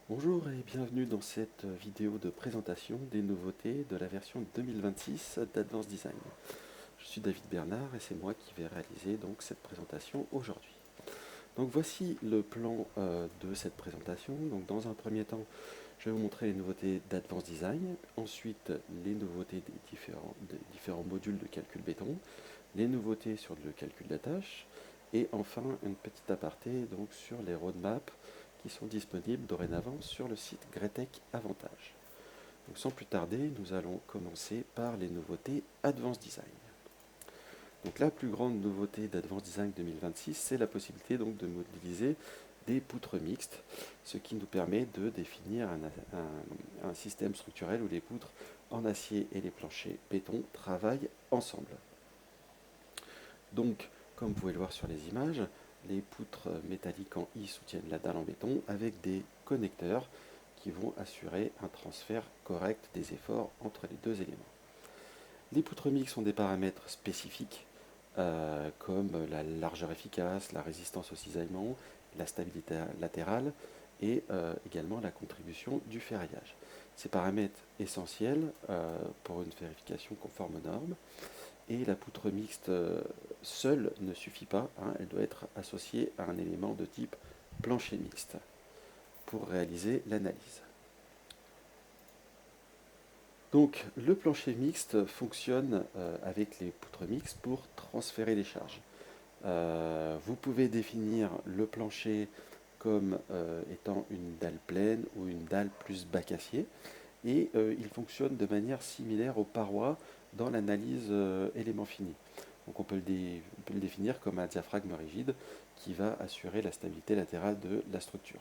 Bonjour et bienvenue dans cette vidéo de présentation des nouveautés de la version 2026 d'Advanced Design. Je suis David Bernard et c'est moi qui vais réaliser donc cette présentation aujourd'hui. Donc voici le plan de cette présentation. Donc dans un premier temps, je vais vous montrer les nouveautés d'Advanced Design, ensuite les nouveautés des différents modules de calcul béton, les nouveautés sur le calcul d'attache, et enfin une petite aparté donc sur les roadmaps qui sont disponibles dorénavant sur le site Gretec Avantage. Donc sans plus tarder, nous allons commencer par les nouveautés Advanced Design. Donc la plus grande nouveauté d'Advanced Design 2026, c'est la possibilité donc de modéliser des poutres mixtes, ce qui nous permet de définir un système structurel où les poutres en acier et les planchers béton travaillent ensemble. Donc, comme vous pouvez le voir sur les images, les poutres métalliques en I soutiennent la dalle en béton avec des connecteurs qui vont assurer un transfert correct des efforts entre les deux éléments. Les poutres mixtes ont des paramètres spécifiques comme la largeur efficace, la résistance au cisaillement, la stabilité latérale et également la contribution du ferraillage. Ces paramètres essentiels pour une vérification conforme aux normes. Et la poutre mixte seule ne suffit pas, hein, elle doit être associée à un élément de type plancher mixte pour réaliser l'analyse. Donc le plancher mixte fonctionne avec les poutres mixtes pour transférer les charges. Vous pouvez définir le plancher comme étant une dalle pleine ou une dalle plus bac acier, et il fonctionne de manière similaire aux parois dans l'analyse élément fini. Donc on peut le définir comme un diaphragme rigide qui va assurer la stabilité latérale de la structure.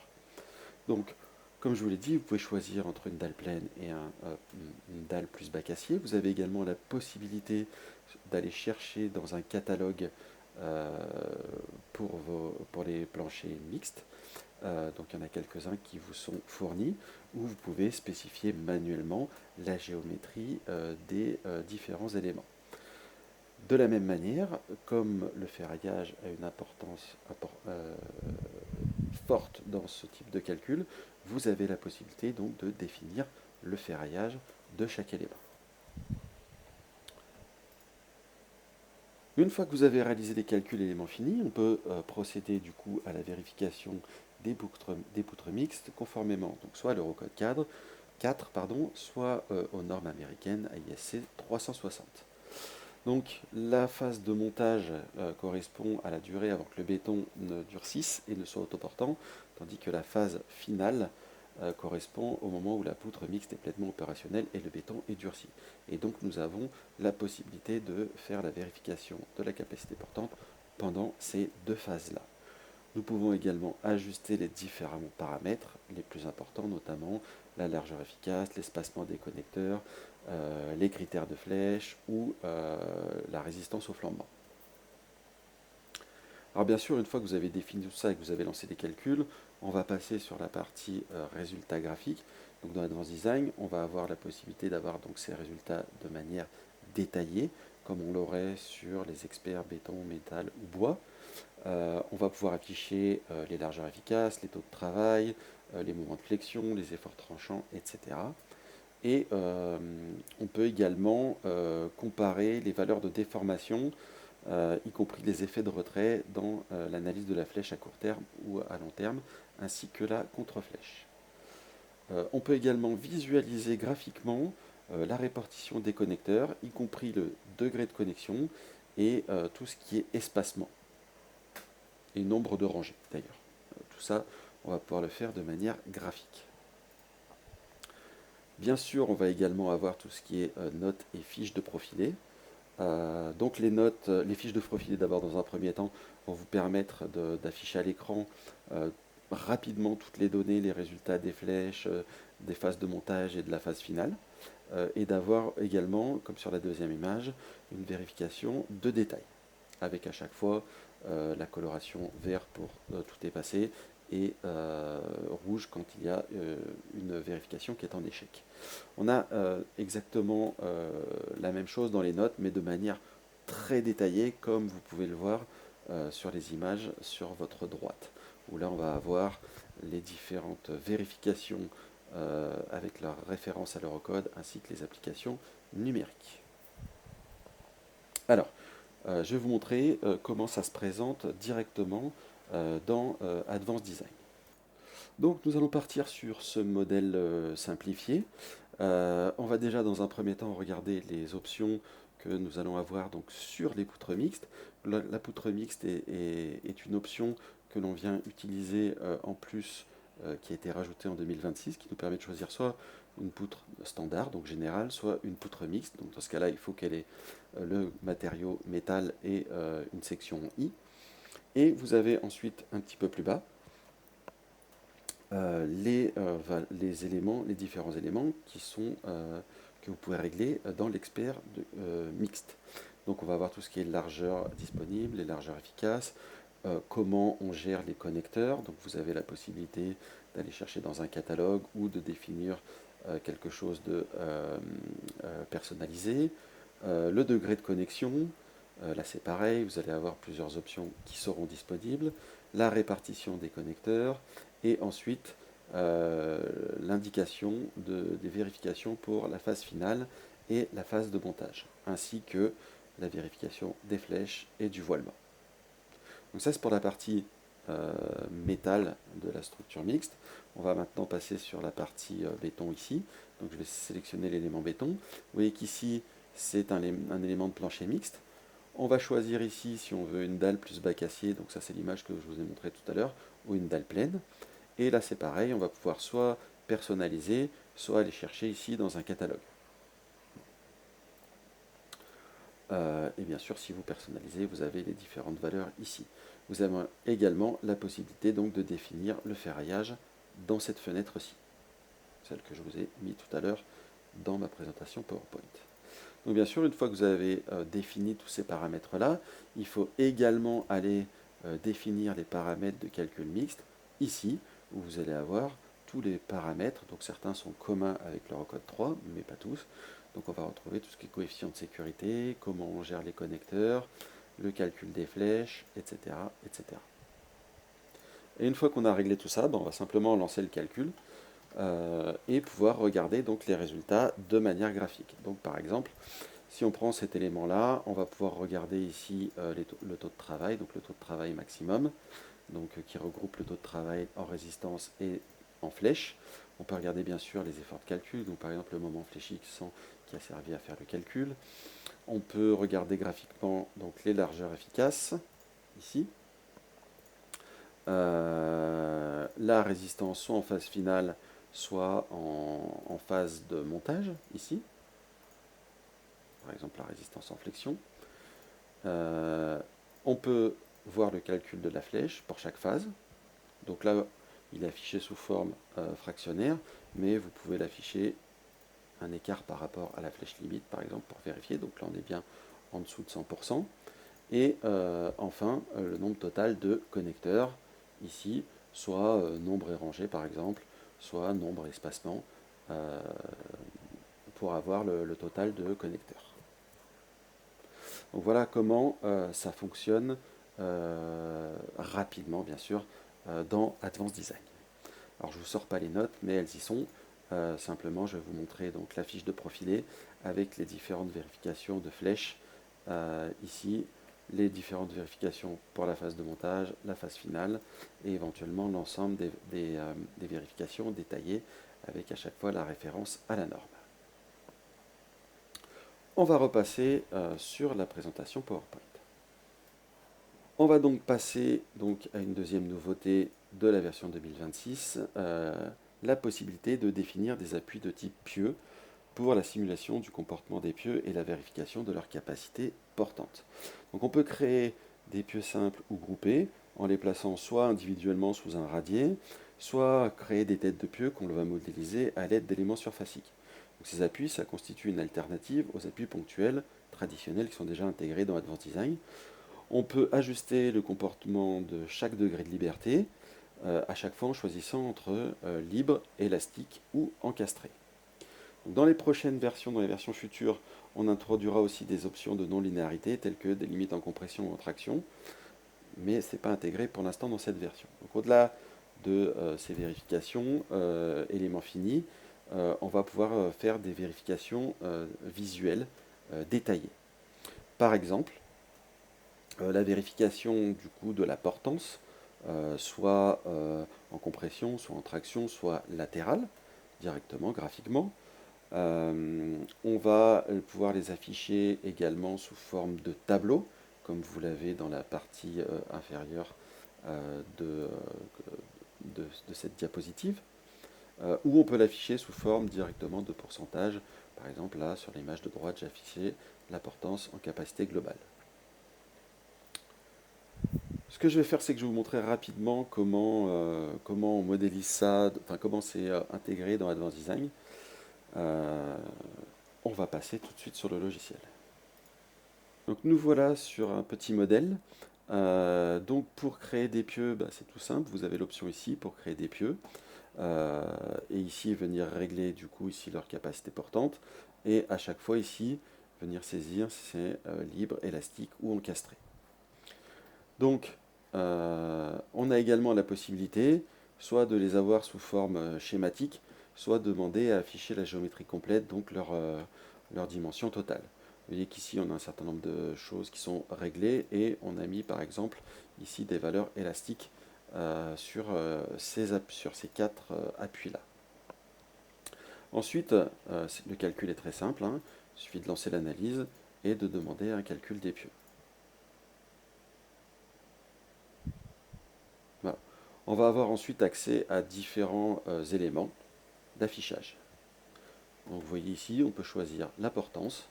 Donc, comme je vous l'ai dit, vous pouvez choisir entre une dalle pleine et une dalle plus bac acier. Vous avez également la possibilité d'aller chercher dans un catalogue euh, pour les planchers mixtes. Donc il y en a quelques-uns qui vous sont fournis, où vous pouvez spécifier manuellement la géométrie des différents éléments. De la même manière, comme le ferraillage a une importance forte dans ce type de calcul, vous avez la possibilité donc de définir le ferraillage de chaque élément. Une fois que vous avez réalisé les calculs éléments finis, on peut procéder du coup à la vérification des poutres mixtes conformément donc soit à l'Eurocode 4, soit aux normes américaines AISC 360. Donc la phase de montage correspond à la durée avant que le béton ne durcisse et ne soit autoportant, tandis que la phase finale correspond au moment où la poutre mixte est pleinement opérationnelle et le béton est durci. Et donc nous avons la possibilité de faire la vérification de la capacité portante pendant ces deux phases-là. Nous pouvons également ajuster les différents paramètres les plus importants, notamment la largeur efficace, l'espacement des connecteurs, les critères de flèche ou la résistance au flambement. Alors bien sûr, une fois que vous avez défini tout ça et que vous avez lancé des calculs, on va passer sur la partie résultats graphiques. Donc dans Advanced Design, on va avoir la possibilité d'avoir donc ces résultats de manière détaillée, comme on l'aurait sur les experts béton, métal ou bois. On va pouvoir afficher les largeurs efficaces, les taux de travail, les moments de flexion, les efforts tranchants, etc. Et on peut également comparer les valeurs de déformation, y compris les effets de retrait dans l'analyse de la flèche à court terme ou à long terme, ainsi que la contre-flèche. On peut également visualiser graphiquement la répartition des connecteurs, y compris le degré de connexion et tout ce qui est espacement et nombre de rangées d'ailleurs. Tout ça, on va pouvoir le faire de manière graphique. Bien sûr, on va également avoir tout ce qui est notes et fiches de profilé. Donc les notes, les fiches de profilé d'abord dans un premier temps vont vous permettre d'afficher à l'écran rapidement toutes les données, les résultats des flèches, des phases de montage et de la phase finale. Et d'avoir également, comme sur la deuxième image, une vérification de détail, avec à chaque fois la coloration vert pour tout est passé et rouge quand il y a une vérification qui est en échec. On a exactement la même chose dans les notes, mais de manière très détaillée, comme vous pouvez le voir sur les images sur votre droite, où là on va avoir les différentes vérifications avec leur référence à l'Eurocode, ainsi que les applications numériques. Alors, je vais vous montrer comment ça se présente directement dans Advanced Design. Donc nous allons partir sur ce modèle simplifié. On va déjà dans un premier temps regarder les options que nous allons avoir donc, sur les poutres mixtes. La poutre mixte est une option que l'on vient utiliser en plus, qui a été rajoutée en 2026, qui nous permet de choisir soit une poutre standard, donc générale, soit une poutre mixte. Donc dans ce cas-là, il faut qu'elle ait le matériau métal et une section I. Et vous avez ensuite un petit peu plus bas les éléments, les différents éléments que vous pouvez régler dans l'expert mixte. Donc on va avoir tout ce qui est largeur disponible, les largeurs efficaces, comment on gère les connecteurs. Donc vous avez la possibilité d'aller chercher dans un catalogue ou de définir quelque chose de personnalisé. Le degré de connexion, là c'est pareil, vous allez avoir plusieurs options qui seront disponibles. La répartition des connecteurs et ensuite l'indication des vérifications pour la phase finale et la phase de montage, ainsi que la vérification des flèches et du voilement. Donc ça c'est pour la partie métal de la structure mixte. On va maintenant passer sur la partie béton ici. Donc je vais sélectionner l'élément béton. Vous voyez qu'ici c'est un élément de plancher mixte. On va choisir ici si on veut une dalle plus bac acier, donc ça c'est l'image que je vous ai montrée tout à l'heure, ou une dalle pleine. Et là c'est pareil, on va pouvoir soit personnaliser, soit aller chercher ici dans un catalogue. Et bien sûr, si vous personnalisez, vous avez les différentes valeurs ici. Vous avez également la possibilité donc de définir le ferraillage dans cette fenêtre-ci, celle que je vous ai mis tout à l'heure dans ma présentation PowerPoint. Donc bien sûr, une fois que vous avez défini tous ces paramètres-là, il faut également aller définir les paramètres de calcul mixte, ici, où vous allez avoir tous les paramètres. Donc certains sont communs avec l'Eurocode 3, mais pas tous. Donc on va retrouver tout ce qui est coefficient de sécurité, comment on gère les connecteurs, le calcul des flèches, etc. etc. Et une fois qu'on a réglé tout ça, on va simplement lancer le calcul et pouvoir regarder donc les résultats de manière graphique. Donc par exemple, si on prend cet élément-là, on va pouvoir regarder ici le taux de travail, donc le taux de travail maximum, donc, qui regroupe le taux de travail en résistance et en flèche. On peut regarder bien sûr les efforts de calcul, donc par exemple le moment fléchi qui a servi à faire le calcul. On peut regarder graphiquement donc, les largeurs efficaces, ici. La résistance soit en phase finale, soit en phase de montage, ici. Par exemple la résistance en flexion. On peut voir le calcul de la flèche pour chaque phase. Donc là, il est affiché sous forme fractionnaire, mais vous pouvez l'afficher un écart par rapport à la flèche limite, par exemple, pour vérifier. Donc là, on est bien en dessous de 100%. Et enfin, le nombre total de connecteurs, ici, soit nombre et rangée, par exemple, soit nombre et espacement, pour avoir le total de connecteurs. Donc voilà comment ça fonctionne rapidement, bien sûr, dans Advanced Design. Alors je ne vous sors pas les notes, mais elles y sont. Simplement, je vais vous montrer donc la fiche de profilé avec les différentes vérifications de flèches. Ici, les différentes vérifications pour la phase de montage, la phase finale, et éventuellement l'ensemble des vérifications détaillées avec à chaque fois la référence à la norme. On va repasser sur la présentation PowerPoint. On va donc passer à une deuxième nouveauté de la version 2026, la possibilité de définir des appuis de type pieux pour la simulation du comportement des pieux et la vérification de leur capacité portante. Donc on peut créer des pieux simples ou groupés en les plaçant soit individuellement sous un radier, soit créer des têtes de pieux qu'on va modéliser à l'aide d'éléments surfaciques. Donc ces appuis, ça constitue une alternative aux appuis ponctuels traditionnels qui sont déjà intégrés dans Advanced Design. On peut ajuster le comportement de chaque degré de liberté à chaque fois en choisissant entre libre, élastique ou encastré. Dans les prochaines versions, dans les versions futures, on introduira aussi des options de non-linéarité telles que des limites en compression ou en traction, mais ce n'est pas intégré pour l'instant dans cette version. Donc au-delà de ces vérifications éléments finis, on va pouvoir faire des vérifications visuelles détaillées. Par exemple, la vérification du coup de la portance, soit en compression, soit en traction, soit latérale, directement, graphiquement. On va pouvoir les afficher également sous forme de tableau, comme vous l'avez dans la partie inférieure de cette diapositive, ou on peut l'afficher sous forme directement de pourcentage. Par exemple, là, sur l'image de droite, j'ai affiché la portance en capacité globale. Ce que je vais faire, c'est que je vais vous montrer rapidement comment on modélise ça, enfin comment c'est intégré dans Advanced Design. On va passer tout de suite sur le logiciel. Donc nous voilà sur un petit modèle. Donc pour créer des pieux, c'est tout simple. Vous avez l'option ici pour créer des pieux. Et ici venir régler du coup ici leur capacité portante. Et à chaque fois ici venir saisir si c'est libre, élastique ou encastré. Donc on a également la possibilité soit de les avoir sous forme schématique, soit demander à afficher la géométrie complète, donc leur dimension totale. Vous voyez qu'ici on a un certain nombre de choses qui sont réglées et on a mis par exemple ici des valeurs élastiques sur ces quatre appuis-là. Ensuite, le calcul est très simple, hein. Il suffit de lancer l'analyse et de demander un calcul des pieux. Voilà. On va avoir ensuite accès à différents éléments d'affichage. Donc vous voyez ici, on peut choisir la portance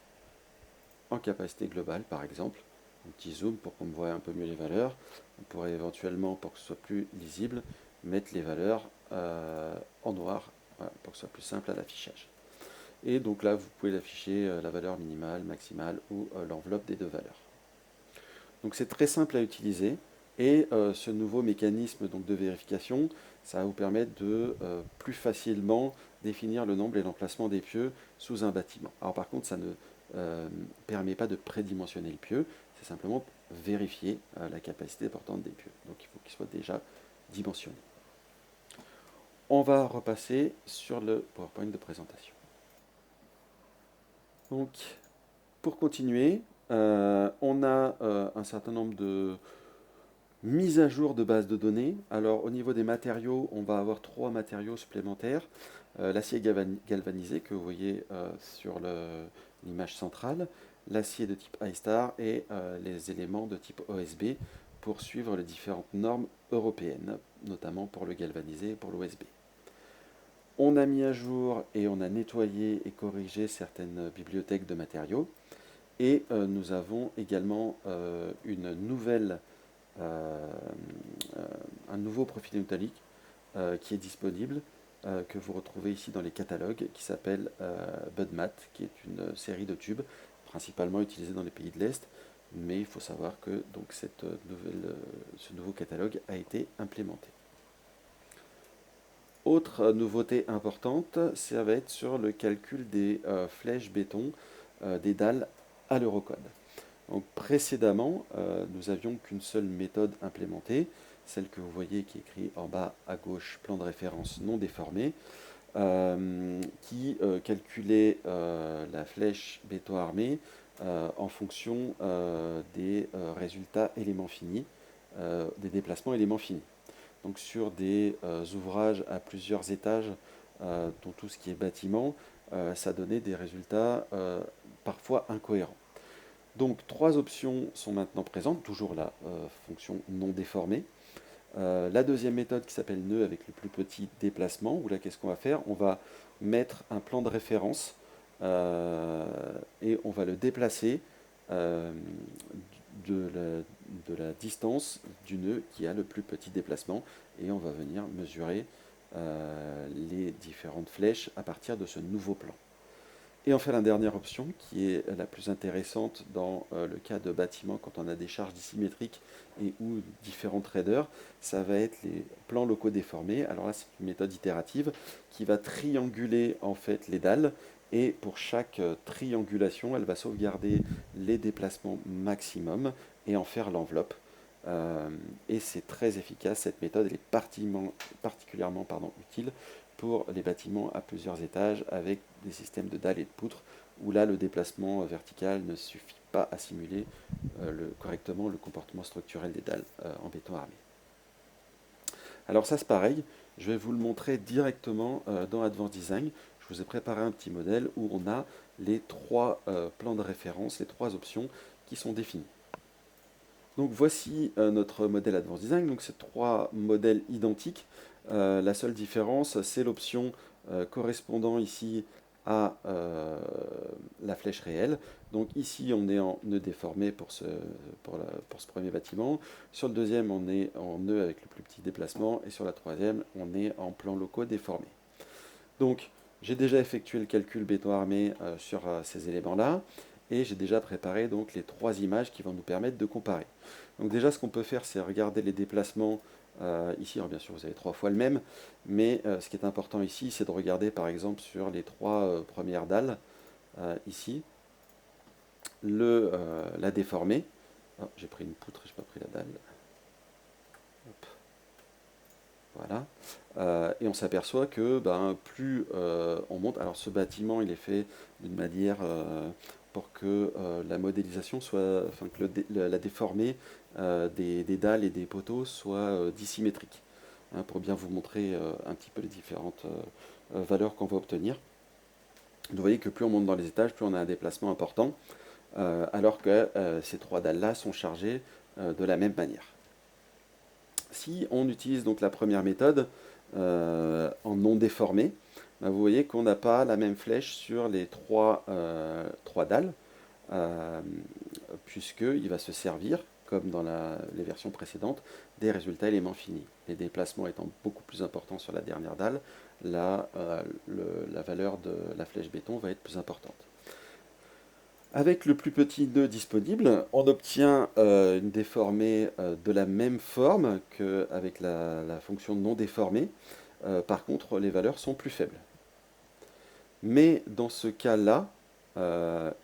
en capacité globale par exemple. Un petit zoom pour qu'on voit un peu mieux les valeurs. On pourrait éventuellement, pour que ce soit plus lisible, mettre les valeurs en noir, voilà, pour que ce soit plus simple à l'affichage. Et donc là, vous pouvez afficher la valeur minimale, maximale ou l'enveloppe des deux valeurs. Donc c'est très simple à utiliser. Et ce nouveau mécanisme donc, de vérification, ça va vous permettre de plus facilement définir le nombre et l'emplacement des pieux sous un bâtiment. Alors par contre, ça ne permet pas de prédimensionner le pieu, c'est simplement vérifier la capacité portante des pieux. Donc il faut qu'il soit déjà dimensionné. On va repasser sur le PowerPoint de présentation. Donc, pour continuer, on a un certain nombre de mises à jour de bases de données. Alors, au niveau des matériaux, on va avoir 3 matériaux supplémentaires. L'acier galvanisé que vous voyez sur l'image centrale, l'acier de type iStar et les éléments de type OSB pour suivre les différentes normes européennes, notamment pour le galvanisé et pour l'OSB. On a mis à jour et on a nettoyé et corrigé certaines bibliothèques de matériaux. Et nous avons également un nouveau profil métallique qui est disponible, que vous retrouvez ici dans les catalogues, qui s'appelle BudMat, qui est une série de tubes principalement utilisés dans les pays de l'Est. Mais il faut savoir que donc, ce nouveau catalogue a été implémenté. Autre nouveauté importante, ça va être sur le calcul des flèches béton des dalles à l'Eurocode. Donc précédemment, nous n'avions qu'une seule méthode implémentée, celle que vous voyez qui est écrite en bas à gauche, plan de référence non déformé, qui calculait la flèche béton armé en fonction des résultats éléments finis, des déplacements éléments finis. Donc sur des ouvrages à plusieurs étages, dont tout ce qui est bâtiment, ça donnait des résultats parfois incohérents. Donc 3 options sont maintenant présentes, toujours la fonction non déformée. La deuxième méthode qui s'appelle nœud avec le plus petit déplacement, où là qu'est-ce qu'on va faire? On va mettre un plan de référence et on va le déplacer de la distance du nœud qui a le plus petit déplacement et on va venir mesurer les différentes flèches à partir de ce nouveau plan. Et enfin la dernière option qui est la plus intéressante dans le cas de bâtiments quand on a des charges dissymétriques et ou différents traders, ça va être les plans locaux déformés. Alors là c'est une méthode itérative qui va trianguler en fait les dalles et pour chaque triangulation elle va sauvegarder les déplacements maximum et en faire l'enveloppe. Et c'est très efficace, cette méthode, elle est particulièrement utile pour les bâtiments à plusieurs étages avec des systèmes de dalles et de poutres, où là le déplacement vertical ne suffit pas à simuler correctement le comportement structurel des dalles en béton armé. Alors ça c'est pareil, je vais vous le montrer directement dans Advanced Design. Je vous ai préparé un petit modèle où on a les trois plans de référence, les trois options qui sont définies. Donc voici notre modèle Advanced Design, donc c'est trois modèles identiques. La seule différence, c'est l'option correspondant ici à la flèche réelle. Donc ici, on est en nœud déformé pour ce premier bâtiment. Sur le deuxième, on est en nœud avec le plus petit déplacement. Et sur la troisième, on est en plan locaux déformés. Donc, j'ai déjà effectué le calcul béton armé sur ces éléments-là. Et j'ai déjà préparé donc les trois images qui vont nous permettre de comparer. Donc déjà, ce qu'on peut faire, c'est regarder les déplacements ici. Alors bien sûr, vous avez trois fois le même, mais ce qui est important ici, c'est de regarder par exemple sur les trois premières dalles, ici, la déformée. Oh, j'ai pris une poutre, je n'ai pas pris la dalle. Hop. Voilà. Et on s'aperçoit que plus on monte, alors ce bâtiment il est fait d'une manière pour que la modélisation soit, enfin que la déformée des dalles et des poteaux soit dissymétrique, hein, pour bien vous montrer un petit peu les différentes valeurs qu'on va obtenir. Vous voyez que plus on monte dans les étages, plus on a un déplacement important, alors que ces trois dalles-là sont chargées de la même manière. Si on utilise donc la première méthode en non déformé, vous voyez qu'on n'a pas la même flèche sur les trois dalles, puisqu'il va se servir, comme dans les versions précédentes, des résultats éléments finis. Les déplacements étant beaucoup plus importants sur la dernière dalle, la valeur de la flèche béton va être plus importante. Avec le plus petit nœud disponible, on obtient une déformée de la même forme qu'avec la fonction non déformée. Par contre, les valeurs sont plus faibles. Mais dans ce cas-là,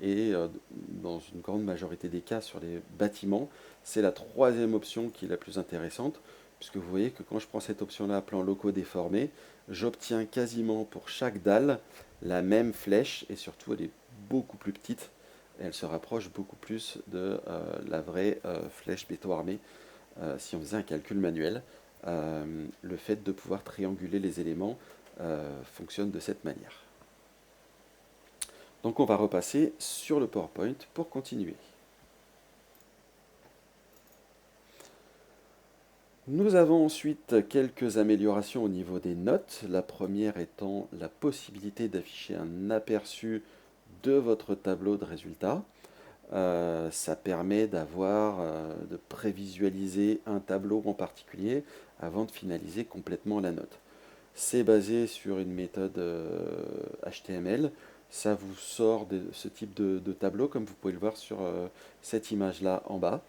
et dans une grande majorité des cas sur les bâtiments, c'est la troisième option qui est la plus intéressante, puisque vous voyez que quand je prends cette option-là, plan locaux déformés, j'obtiens quasiment pour chaque dalle la même flèche, et surtout elle est beaucoup plus petite, et elle se rapproche beaucoup plus de la vraie flèche béton armé. Si on faisait un calcul manuel, le fait de pouvoir trianguler les éléments fonctionne de cette manière. Donc on va repasser sur le PowerPoint pour continuer. Nous avons ensuite quelques améliorations au niveau des notes. La première étant la possibilité d'afficher un aperçu de votre tableau de résultats. Ça permet de prévisualiser un tableau en particulier avant de finaliser complètement la note. C'est basé sur une méthode HTML. Ça vous sort ce type de tableau, comme vous pouvez le voir sur cette image-là en bas.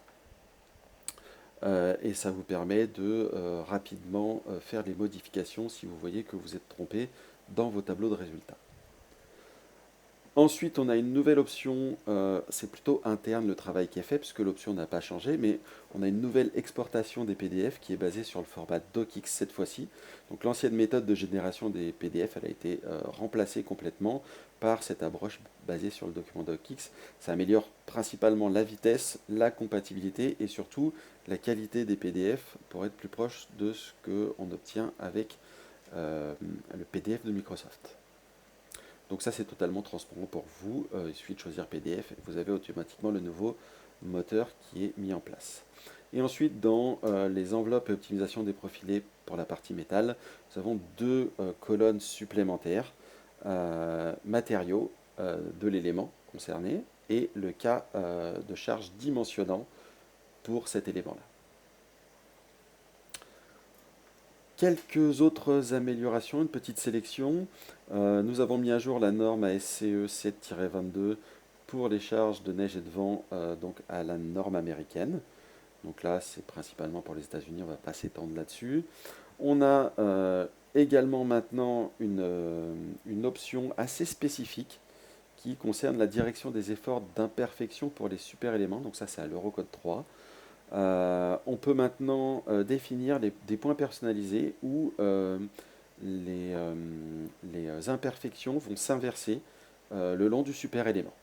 Et ça vous permet de rapidement faire les modifications si vous voyez que vous êtes trompé dans vos tableaux de résultats. Ensuite, on a une nouvelle option, c'est plutôt interne le travail qui est fait, puisque l'option n'a pas changé, mais on a une nouvelle exportation des PDF qui est basée sur le format DocX cette fois-ci. Donc l'ancienne méthode de génération des PDF, elle a été remplacée complètement par cette approche basée sur le document DocX. Ça améliore principalement la vitesse, la compatibilité et surtout la qualité des PDF pour être plus proche de ce qu'on obtient avec le PDF de Microsoft. Donc ça c'est totalement transparent pour vous, il suffit de choisir PDF et vous avez automatiquement le nouveau moteur qui est mis en place. Et ensuite dans les enveloppes et optimisation des profilés pour la partie métal, nous avons deux colonnes supplémentaires, matériaux de l'élément concerné et le cas de charge dimensionnant pour cet élément-là. Quelques autres améliorations, une petite sélection. Nous avons mis à jour la norme ASCE 7-22 pour les charges de neige et de vent donc à la norme américaine. Donc là, c'est principalement pour les États-Unis, on ne va pas s'étendre là-dessus. On a également maintenant une option assez spécifique qui concerne la direction des efforts d'imperfection pour les super éléments. Donc ça, c'est à l'Eurocode 3. On peut maintenant définir des points personnalisés où les imperfections vont s'inverser le long du super élément.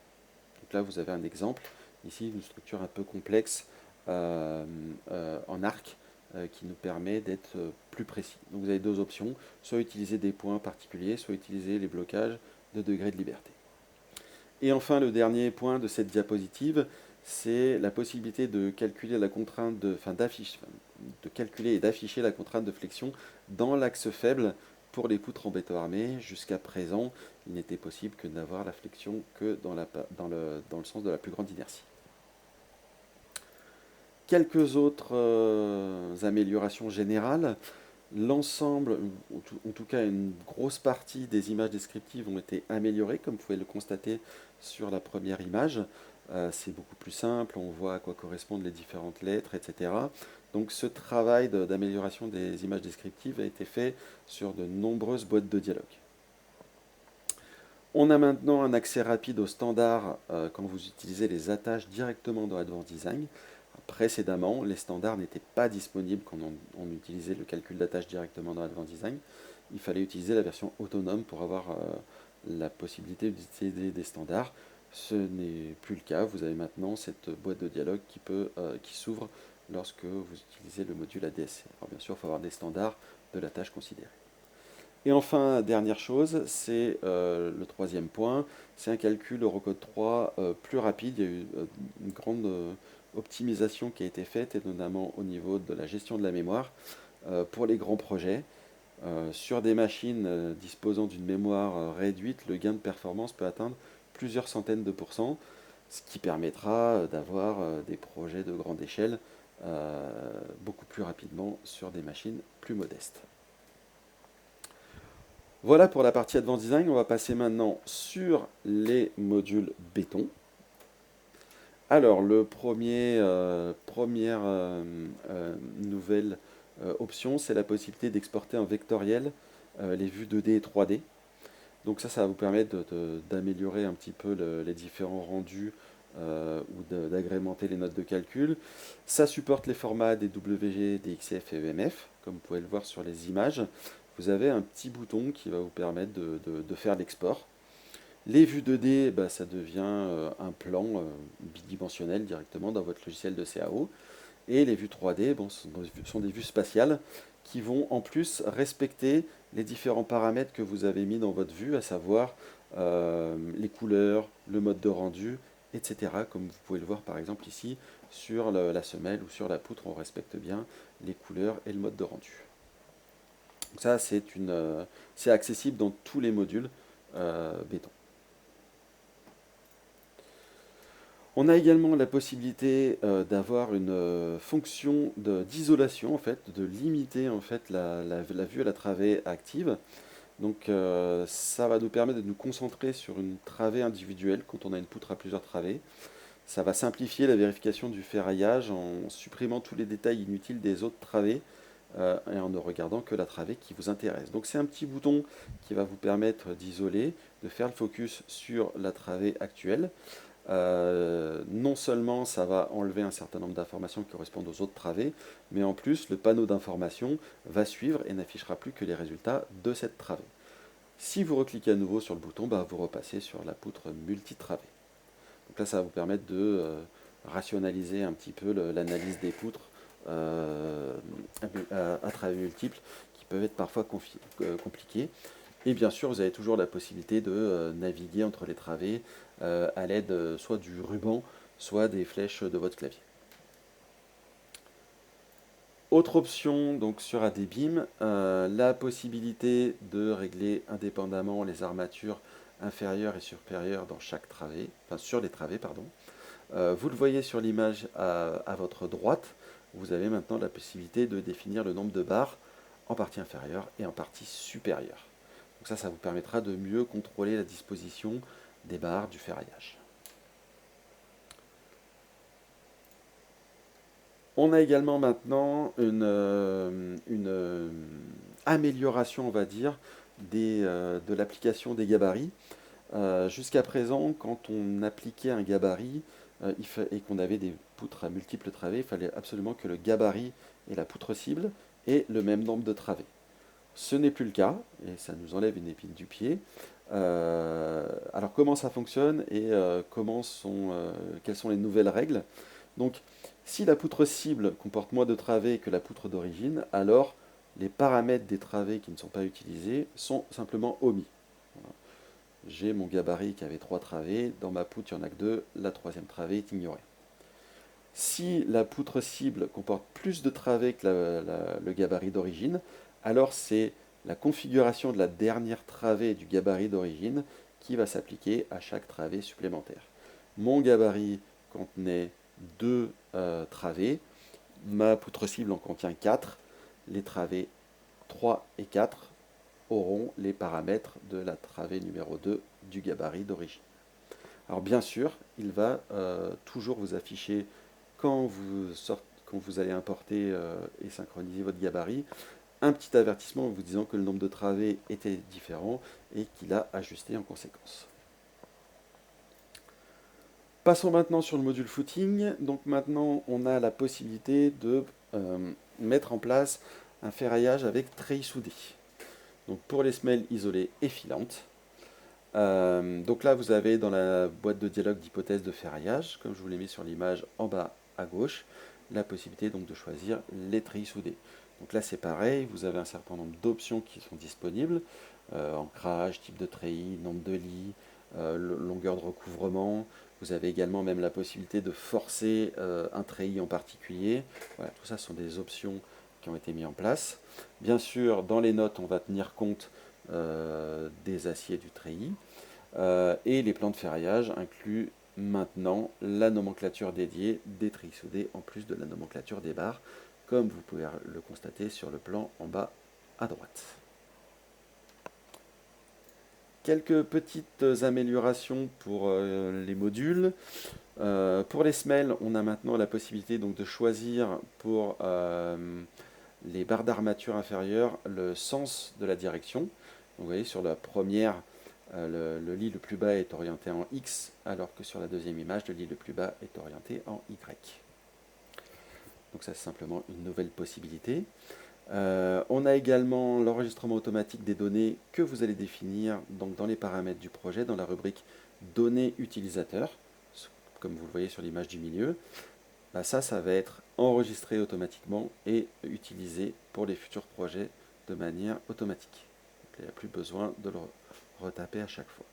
Donc là, vous avez un exemple, ici, une structure un peu complexe en arc qui nous permet d'être plus précis. Donc vous avez deux options, soit utiliser des points particuliers, soit utiliser les blocages de degré de liberté. Et enfin, le dernier point de cette diapositive, c'est la possibilité de calculer la contrainte de calculer et d'afficher la contrainte de flexion dans l'axe faible pour les poutres en béton armé. Jusqu'à présent, il n'était possible que d'avoir la flexion que dans le sens de la plus grande inertie. Quelques autres améliorations générales. L'ensemble, en tout cas une grosse partie des images descriptives ont été améliorées, comme vous pouvez le constater sur la première image. C'est beaucoup plus simple, on voit à quoi correspondent les différentes lettres, etc. Donc ce travail d'amélioration des images descriptives a été fait sur de nombreuses boîtes de dialogue. On a maintenant un accès rapide aux standards quand vous utilisez les attaches directement dans Advanced Design. Précédemment, les standards n'étaient pas disponibles quand on utilisait le calcul d'attache directement dans Advanced Design. Il fallait utiliser la version autonome pour avoir la possibilité d'utiliser des standards. Ce n'est plus le cas. Vous avez maintenant cette boîte de dialogue qui s'ouvre lorsque vous utilisez le module ADSC. Alors bien sûr, il faut avoir des standards de la tâche considérée. Et enfin, dernière chose, c'est le troisième point, c'est un calcul Eurocode 3 plus rapide. Il y a eu une grande optimisation qui a été faite, et notamment au niveau de la gestion de la mémoire pour les grands projets. Sur des machines disposant d'une mémoire réduite, le gain de performance peut atteindre plusieurs centaines de pourcents, ce qui permettra d'avoir des projets de grande échelle beaucoup plus rapidement sur des machines plus modestes. Voilà pour la partie Advanced Design. On va passer maintenant sur les modules béton. Alors, première nouvelle option, c'est la possibilité d'exporter en vectoriel les vues 2D et 3D. Donc ça va vous permettre d'améliorer un petit peu les différents rendus ou d'agrémenter les notes de calcul. Ça supporte les formats DWG, DXF et EMF, comme vous pouvez le voir sur les images. Vous avez un petit bouton qui va vous permettre de faire l'export. Les vues 2D, ça devient un plan bidimensionnel directement dans votre logiciel de CAO. Et les vues 3D sont des vues spatiales qui vont en plus respecter les différents paramètres que vous avez mis dans votre vue, à savoir les couleurs, le mode de rendu, etc. Comme vous pouvez le voir par exemple ici sur la semelle ou sur la poutre, on respecte bien les couleurs et le mode de rendu. Donc ça, c'est accessible dans tous les modules béton. On a également la possibilité d'avoir une fonction d'isolation, en fait, de limiter en fait, la vue à la travée active. Donc ça va nous permettre de nous concentrer sur une travée individuelle quand on a une poutre à plusieurs travées. Ça va simplifier la vérification du ferraillage en supprimant tous les détails inutiles des autres travées et en ne regardant que la travée qui vous intéresse. Donc c'est un petit bouton qui va vous permettre d'isoler, de faire le focus sur la travée actuelle. Non seulement ça va enlever un certain nombre d'informations qui correspondent aux autres travées, mais en plus le panneau d'information va suivre et n'affichera plus que les résultats de cette travée. Si vous recliquez à nouveau sur le bouton, vous repassez sur la poutre multitravée. Donc là, ça va vous permettre de rationaliser un petit peu l'analyse des poutres à travées multiples qui peuvent être parfois compliquées. Et bien sûr, vous avez toujours la possibilité de naviguer entre les travées à l'aide soit du ruban, soit des flèches de votre clavier. Autre option donc sur ADBeam, la possibilité de régler indépendamment les armatures inférieures et supérieures dans chaque travée, enfin sur les travées, pardon. Vous le voyez sur l'image à votre droite, vous avez maintenant la possibilité de définir le nombre de barres en partie inférieure et en partie supérieure. Donc ça vous permettra de mieux contrôler la disposition des barres du ferraillage. On a également maintenant une amélioration, on va dire, de l'application des gabarits. Jusqu'à présent, quand on appliquait un gabarit, et qu'on avait des poutres à multiples travées, il fallait absolument que le gabarit et la poutre cible aient le même nombre de travées. Ce n'est plus le cas, et ça nous enlève une épine du pied. Alors comment ça fonctionne et quelles sont les nouvelles règles? Donc, si la poutre cible comporte moins de travées que la poutre d'origine, alors les paramètres des travées qui ne sont pas utilisés sont simplement omis. Voilà. J'ai mon gabarit qui avait 3 travées, dans ma poutre il n'y en a que 2, la troisième travée est ignorée. Si la poutre cible comporte plus de travées que le gabarit d'origine, alors c'est la configuration de la dernière travée du gabarit d'origine qui va s'appliquer à chaque travée supplémentaire. Mon gabarit contenait 2 travées, ma poutre cible en contient 4, les travées 3 et 4 auront les paramètres de la travée numéro 2 du gabarit d'origine. Alors bien sûr, il va toujours vous afficher quand vous allez importer et synchroniser votre gabarit, un petit avertissement vous disant que le nombre de travées était différent et qu'il a ajusté en conséquence. Passons maintenant sur le module footing. Donc maintenant, on a la possibilité de mettre en place un ferraillage avec treillis soudé. Donc pour les semelles isolées et filantes. Donc là, vous avez dans la boîte de dialogue d'hypothèse de ferraillage, comme je vous l'ai mis sur l'image en bas à gauche, la possibilité donc de choisir les treillis soudés. Donc là, c'est pareil, vous avez un certain nombre d'options qui sont disponibles, ancrage, type de treillis, nombre de lits, longueur de recouvrement. Vous avez également même la possibilité de forcer un treillis en particulier. Voilà, tout ça sont des options qui ont été mises en place. Bien sûr, dans les notes, on va tenir compte des aciers du treillis. Et les plans de ferraillage incluent maintenant la nomenclature dédiée des treillis soudés en plus de la nomenclature des barres, comme vous pouvez le constater sur le plan en bas à droite. Quelques petites améliorations pour les modules. Pour les semelles, on a maintenant la possibilité donc, de choisir pour les barres d'armature inférieures le sens de la direction. Donc, vous voyez sur la première, le lit le plus bas est orienté en X, alors que sur la deuxième image, le lit le plus bas est orienté en Y. Donc ça c'est simplement une nouvelle possibilité. On a également l'enregistrement automatique des données que vous allez définir donc, dans les paramètres du projet, dans la rubrique données utilisateurs, comme vous le voyez sur l'image du milieu. Bah ça va être enregistré automatiquement et utilisé pour les futurs projets de manière automatique. Donc, il n'y a plus besoin de le retaper à chaque fois.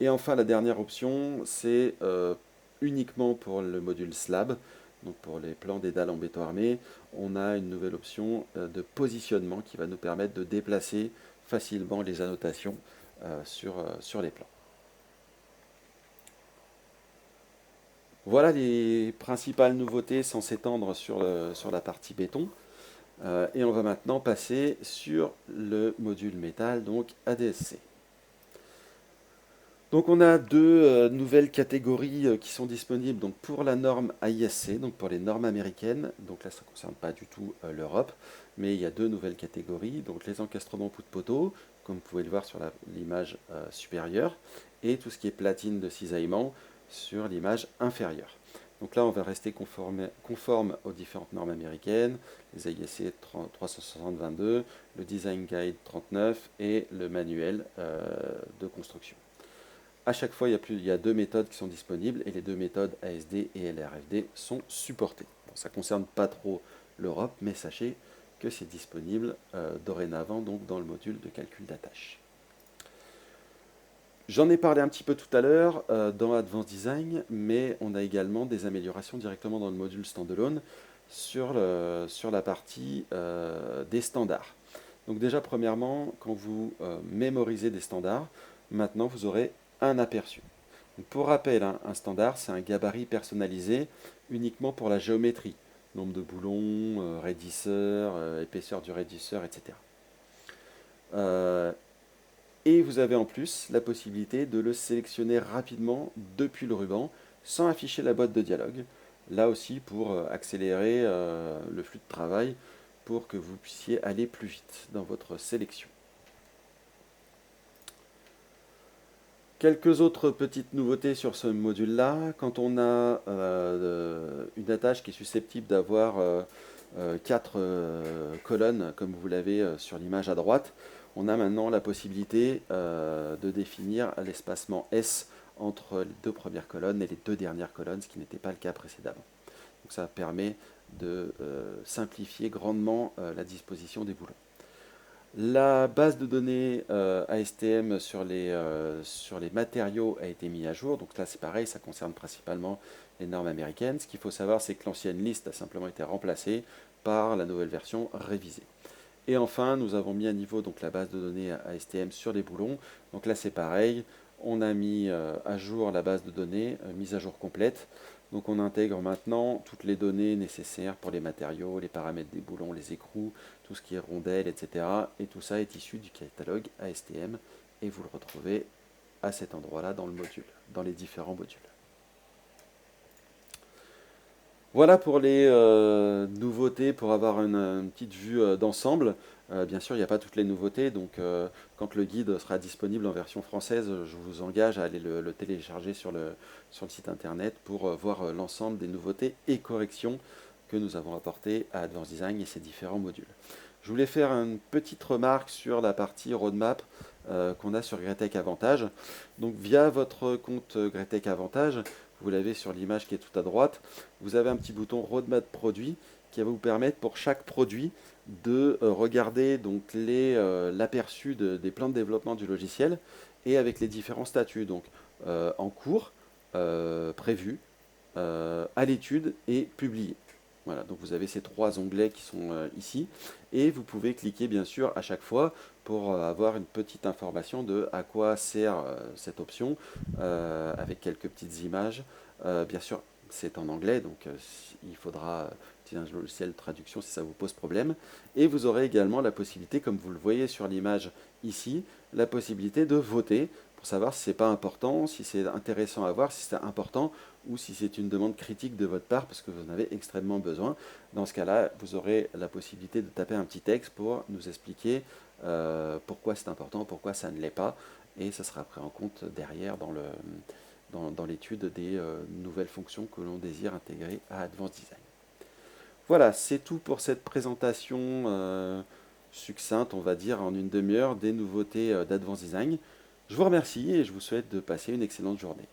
Et enfin, la dernière option, c'est uniquement pour le module slab, donc pour les plans des dalles en béton armé, on a une nouvelle option de positionnement qui va nous permettre de déplacer facilement les annotations sur les plans. Voilà les principales nouveautés sans s'étendre sur la partie béton. Et on va maintenant passer sur le module métal, donc ADSC. Donc on a deux nouvelles catégories qui sont disponibles donc pour la norme AISC, donc pour les normes américaines. Donc là, ça ne concerne pas du tout l'Europe, mais il y a deux nouvelles catégories. Donc les encastrements poutre-poteau, comme vous pouvez le voir sur l'image supérieure, et tout ce qui est platine de cisaillement sur l'image inférieure. Donc là, on va rester conforme aux différentes normes américaines, les AISC 360-22, le Design Guide 39 et le manuel de construction. À chaque fois, il y a deux méthodes qui sont disponibles et les deux méthodes ASD et LRFD sont supportées. Bon, ça ne concerne pas trop l'Europe, mais sachez que c'est disponible dorénavant donc dans le module de calcul d'attache. J'en ai parlé un petit peu tout à l'heure dans Advanced Design, mais on a également des améliorations directement dans le module standalone sur la partie des standards. Donc déjà, premièrement, quand vous mémorisez des standards, maintenant vous aurez un aperçu. Donc pour rappel, un standard, c'est un gabarit personnalisé uniquement pour la géométrie. Nombre de boulons, raidisseur, épaisseur du raidisseur, etc. Et vous avez en plus la possibilité de le sélectionner rapidement depuis le ruban sans afficher la boîte de dialogue. Là aussi pour accélérer le flux de travail pour que vous puissiez aller plus vite dans votre sélection. Quelques autres petites nouveautés sur ce module-là. Quand on a une attache qui est susceptible d'avoir 4 colonnes, comme vous l'avez sur l'image à droite, on a maintenant la possibilité de définir l'espacement S entre les deux premières colonnes et les deux dernières colonnes, ce qui n'était pas le cas précédemment. Donc ça permet de simplifier grandement la disposition des boulons. La base de données ASTM sur les matériaux a été mise à jour. Donc là, c'est pareil, ça concerne principalement les normes américaines. Ce qu'il faut savoir, c'est que l'ancienne liste a simplement été remplacée par la nouvelle version révisée. Et enfin, nous avons mis à niveau donc, la base de données ASTM sur les boulons. Donc là, c'est pareil, on a mis à jour la base de données, mise à jour complète. Donc on intègre maintenant toutes les données nécessaires pour les matériaux, les paramètres des boulons, les écrous, tout ce qui est rondelles, etc. Et tout ça est issu du catalogue ASTM et vous le retrouvez à cet endroit-là dans le module, dans les différents modules. Voilà pour les nouveautés, pour avoir une petite vue d'ensemble. Bien sûr, il n'y a pas toutes les nouveautés, donc quand le guide sera disponible en version française, je vous engage à aller le télécharger sur le site internet pour voir l'ensemble des nouveautés et corrections que nous avons apportées à Advanced Design et ses différents modules. Je voulais faire une petite remarque sur la partie roadmap qu'on a sur Greatech Avantage. Donc via votre compte Greatech Avantage, vous l'avez sur l'image qui est tout à droite, vous avez un petit bouton roadmap produit qui va vous permettre pour chaque produit de regarder donc l'aperçu des plans de développement du logiciel et avec les différents statuts, donc en cours, prévu, à l'étude et publié. Voilà, donc vous avez ces 3 onglets qui sont ici et vous pouvez cliquer bien sûr à chaque fois pour avoir une petite information de à quoi sert cette option avec quelques petites images. Bien sûr, c'est en anglais, donc il faudra utiliser un logiciel de traduction si ça vous pose problème. Et vous aurez également la possibilité, comme vous le voyez sur l'image ici, la possibilité de voter pour savoir si c'est pas important, si c'est intéressant à voir, si c'est important ou si c'est une demande critique de votre part parce que vous en avez extrêmement besoin. Dans ce cas-là, vous aurez la possibilité de taper un petit texte pour nous expliquer pourquoi c'est important, pourquoi ça ne l'est pas, et ça sera pris en compte derrière dans l'étude des nouvelles fonctions que l'on désire intégrer à Advanced Design. Voilà, c'est tout pour cette présentation succincte, on va dire, en une demi-heure des nouveautés d'Advanced Design. Je vous remercie et je vous souhaite de passer une excellente journée.